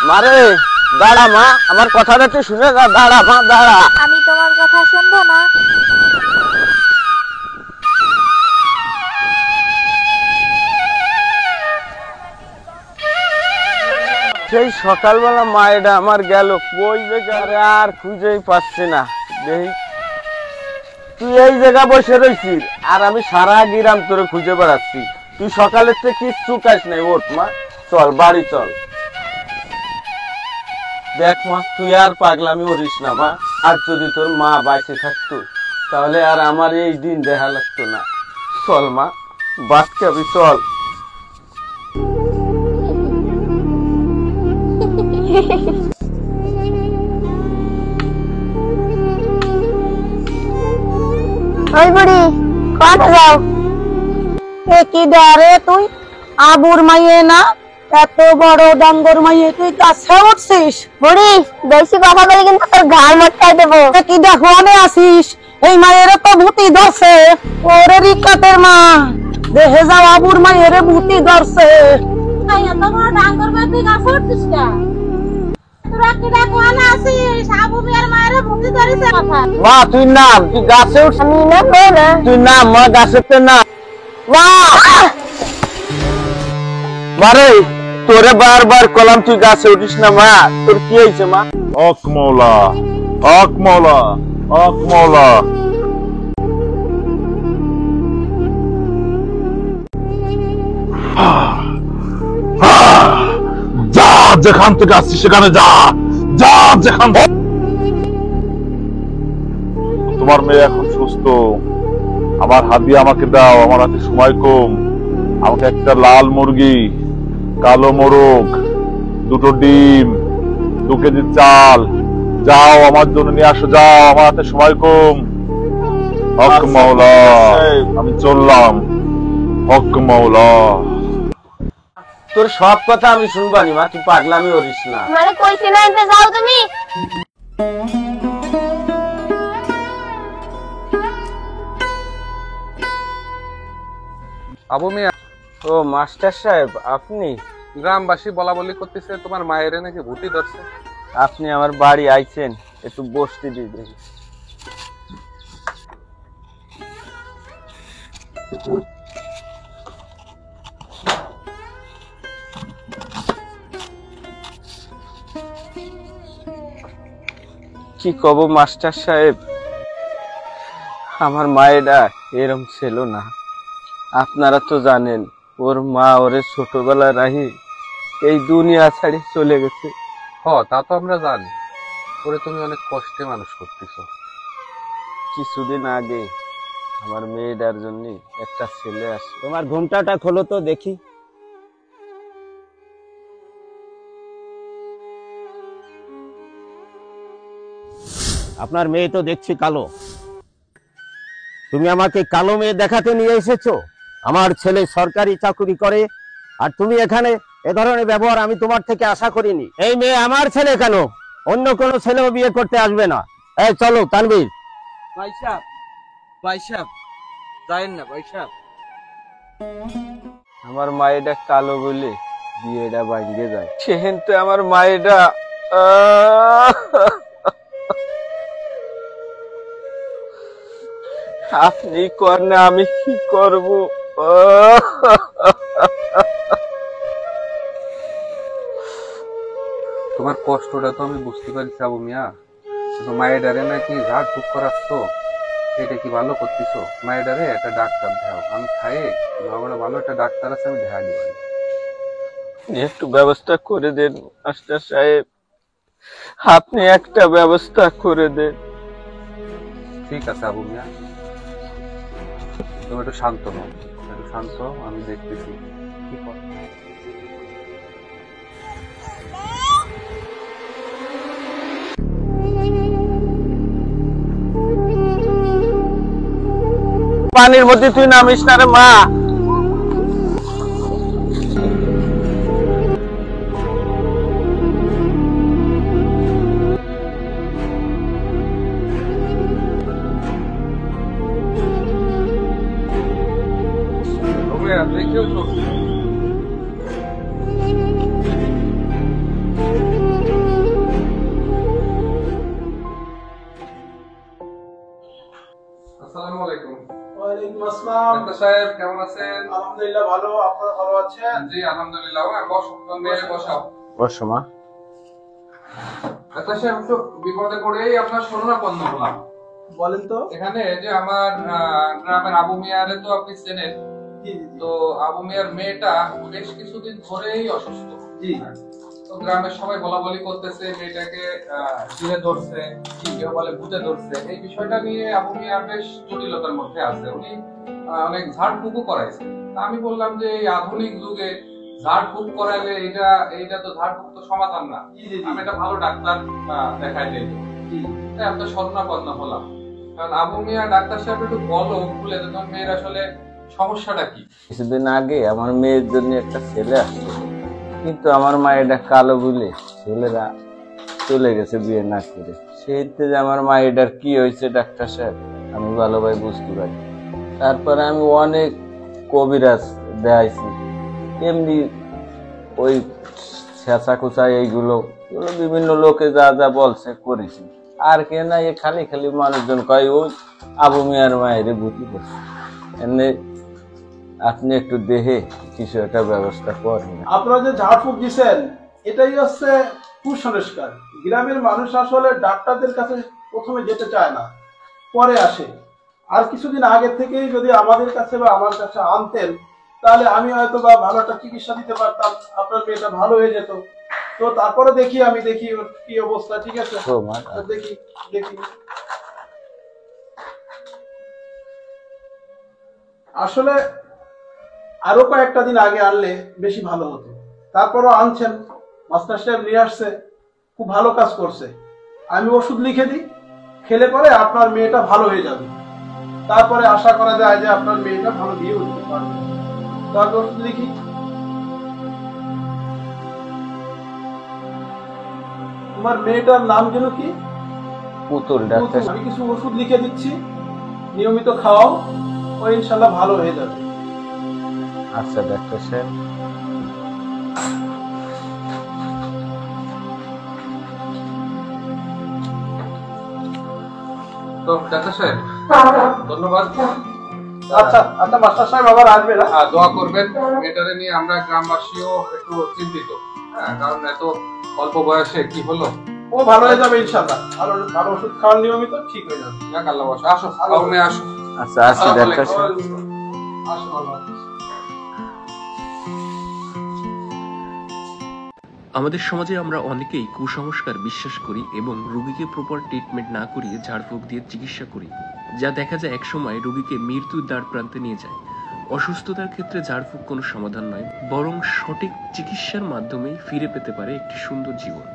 মারে দাঁড়া মা, আমার কথাটা তুই শুনে যা। দাঁড়া মা, দাঁড়া। আমি তোমার কথা শুনবো না। সেই সকালবেলা মায়েরা আমার গেল কই জায়গা আর খুঁজেই পাচ্ছি না। দেখি তুই এই জায়গা বসে রয়েছিস আর আমি সারা গ্রাম তোরে খুঁজে বেড়াচ্ছি। তুই সকালের থেকে কিচ্ছু কাজ নাই। ওঠ মা, চল বাড়ি চল। দেখ মা, তুই আর পাগলামি করিস না মা। আর যদি তোর মা বাইসে থাকতো তাহলে আর আমার এই দিন দেখা লাগতো না। চল মা, ভাত খাবি, চল। ওই বুড়ি কত যাও? কি ডারে তুই? আবুর মাইয়ে না, এত বড় ডাঙ্গর মাইয়ে তুই গাছে উঠছিস? বুড়ি বেশি কথা বলে কিন্তু তোর ঘাড় মটকাই দেবো। কি দেখো আমি আসিস? এই মায়ের তো ভূতি ধরছে। ওরে রিকাতের মা, দেখে যাও আবুর মায়ের ভূতি ধরছে। এত বড় ডাঙ্গর মাইয়ে তুই গাছে উঠছিস কে? তোরা কি দেখো না আসিস? আবু মিয়ার মায়ের ভূতি ধরেছে কথা। মা তুই নাম, তুই গাছে উঠ। আমি নামবো না। তুই নাম মা, গাছেতে না। মারে তোরে বারবার কলাম তুই গাছে উঠিস না। মা তোর কি হয়েছে মা? হক মৌলা, হক মৌলা, হক মৌলা। যা, যেখান থেকে আসছিস সেখানে যা, যা যেখান। তোমার মেয়ে এখন সুস্থ। আমার হাত দিয়ে আমাকে দাও, আমার হাতে সময় কম। আমাকে একটা লাল মুরগি, কালো মোরগ, 2টো ডিম, 2 কেজি চাল, যাও আমার জন্য নিয়ে আসো। যাও, আমার হাতে সময় কম। হক মৌলা, আমি চললাম। হক মৌলা। তোর সব কথা আমি শুনবানি মা, তুই পাগলামি করিস না। মানে কইছি না এতে যাও তুমি। আবু মিয়া, ও মাস্টার সাহেব, আপনি? গ্রামবাসী বলা বলি করতেছে তোমার মায়ের নাকি ভূতি ধরছে। আপনি আমার বাড়ি আইছেন, একটু বসতে দিয়ে দেন। কি কব মাস্টার সাহেব, আমার মায়েরা এরম ছিল না। আপনারা তো জানেন ওর মা ওরে ছোটবেলা রাহি এই দুনিয়া ছাড়ি চলে গেছে। তা তো আমরা জানি। ওরে তুমি অনেক কষ্টে মানুষ করতেছো। কিছুদিন আগে আমার মেয়েটার জন্য একটা ছেলে আসে। তোমার ঘুমটাটা খোলো তো দেখি। আপনার মেয়ে তো দেখছি কালো। তুমি আমাকে কালো মেয়ে দেখাতে নিয়ে এসেছো? আমার ছেলে সরকারি চাকরি করে আর তুমি এখানে এ ধরনের ব্যবহার আমি তোমার থেকে আশা করিনি। এই মেয়ে আমার ছেলে কেন, অন্য কোনো ছেলেও বিয়ে করতে আসবে না। এই চলো তানভীর। ভাই সাহেব যাইন না ভাই সাহেব। আমার মায়েরা কালো বলে বিয়েটা ভাঙে যায়। সেহেনতে আমার মায়েরা আপনি কর না, আমি কি করব? তোমার কষ্টটা তো আমি বুঝতে পারছি আবু মিয়া। মায়ের ডারে নাকি ঝাড় ফুক করাচ্ছ, এটা কি ভালো করতেছো? মায়ের ডারে একটা ডাক্তার দেখাও। আমি খাই ভালো একটা ডাক্তার আছে, আমি দেখা দিবানি। একটু ব্যবস্থা করে দেন মাস্টার সাহেব, আপনি একটা ব্যবস্থা করে দেন। ঠিক আছে আবু মিয়া, তুমি একটু শান্ত হও, একটু শান্ত হও, আমি দেখতেছি কি কর। পানির মধ্যে তুই নামিস না রে মা। দেখেও সাহেব কেমন আছেন? আলহামদুলিল্লাহ ভালো, আপনারা ভালো আছেন? জি আলহামদুলিল্লাহ। বসো, বসাও। বসো মা। ডাক্তার সাহেব একটু বিপদে পড়েই আপনার শরণাপন্ন হলাম। বলেন তো। এখানে যে আমার গ্রামের আবু মিয়ারে তো আপনি চেনেন। জি জি তো আবু মিয়ার মেয়েটা বেশ কিছুদিন ধরেই অসুস্থ। জি। তো গ্রামের সবাই বলা বলি করতেছে মেয়েটাকে জিনে ধরছে, কেউ বলে ভূতে ধরছে। এই বিষয়টা নিয়ে আবু মিয়া বেশ জটিলতার মধ্যে আছে। উনি অনেক ঝাড়ফুঁকও করাইছে। তা আমি বললাম যে এই আধুনিক যুগে ঝাড়ফুঁক করাইলে এইটা তো ঝাড়ফুঁক তো সমাধান না। আমি একটা ভালো ডাক্তার দেখাই দিই। তাই আপনার শরণাপন্ন হলাম। কারণ আবু মিয়া ডাক্তার সাহেব একটু বলো খুলে যে তোমার মেয়ের আসলে সমস্যাটা কি? কিছুদিন আগে আমার মেয়ের জন্য একটা ছেলে আসছে, কিন্তু আমার মা এটা কালো বলে ছেলেরা চলে গেছে বিয়ে না করে। সেইতে যে আমার মা এটার কি হয়েছে ডাক্তার সাহেব আমি ভালোভাবে বুঝতে পারি। তারপরে আমি অনেক কবিরাজ দেখাইছি, এমনি ওই ছেঁচা কুচা এইগুলো বিভিন্ন লোকে যা যা বলছে করেছি। আর কে না এ খালি খালি মানুষজন কয় ওই আবু মিয়ার মায়ের বুঝি করছে। এমনি আপনি একটু দেখে কিছু একটা ব্যবস্থা করেন। আপনারা যে ঝাড়ফুঁক দিচ্ছেন এটাই হচ্ছে কুসংস্কার। গ্রামের মানুষ আসলে ডাক্তারদের কাছে প্রথমে যেতে চায় না, পরে আসে। আর কিছুদিন আগে থেকেই যদি আমাদের কাছে বা আমার কাছে আনতেন তাহলে আমি হয়তো বা ভালো একটা চিকিৎসা দিতে পারতাম, আপনার মেয়েটা ভালো হয়ে যেত। তো তারপরে আমি দেখি ওর কি অবস্থা। ঠিক আছে, তো দেখি। আসলে আরো কয়েকটা দিন আগে আনলে বেশি ভালো হতো। তারপরও আনছেন, মাস্টার সাহেব নিয়ে আসছে, খুব ভালো কাজ করছে। আমি ওষুধ লিখে দিই, খেলে পরে আপনার মেয়েটা ভালো হয়ে যাবে। তারপরে আশা করা যায় যে আপনার মেয়েটা ভালো বিয়ে হতে পারবে। তো আমি ওষুধ লিখি। তোমার মেয়েটার নাম যেন কি? পুতুল। ডাক্তার আমি কিছু ওষুধ লিখে দিচ্ছি, নিয়মিত খাওয়াও, ও ইনশাল্লাহ ভালো হয়ে যাবে। আচ্ছা ডাক্তার সাহেব। তো ডাক্তার সাহেব ধন্যবাদ। আচ্ছা আচ্ছা, মাস্টার সাহেব আবার আসবে না? দোয়া করবেন। মেয়েটারে নিয়ে আমরা গ্রামবাসীও একটু চিন্তিত। কারণ এত অল্প বয়সে কি হলো। ও ভালো হয়ে যাবে ইনশাআল্লাহ। ভালো ওষুধ খাওয়ার নিয়মিত ঠিক হয়ে যাবে। যাক আল্লাহ বাসা। আসো মেয়ে আসো। আচ্ছা আসি ডাক্তার সাহেব। আসো ভালো আছে। আমাদের সমাজে আমরা অনেকেই কুসংস্কার বিশ্বাস করি এবং রোগীকে প্রপার ট্রিটমেন্ট না করিয়ে ঝাড়ফুঁক দিয়ে চিকিৎসা করি, যা দেখা যায় একসময় রোগীকে মৃত্যুর দ্বার প্রান্তে নিয়ে যায়। অসুস্থতার ক্ষেত্রে ঝাড়ফুঁক কোনো সমাধান নয়, বরং সঠিক চিকিৎসার মাধ্যমেই ফিরে পেতে পারে একটি সুন্দর জীবন।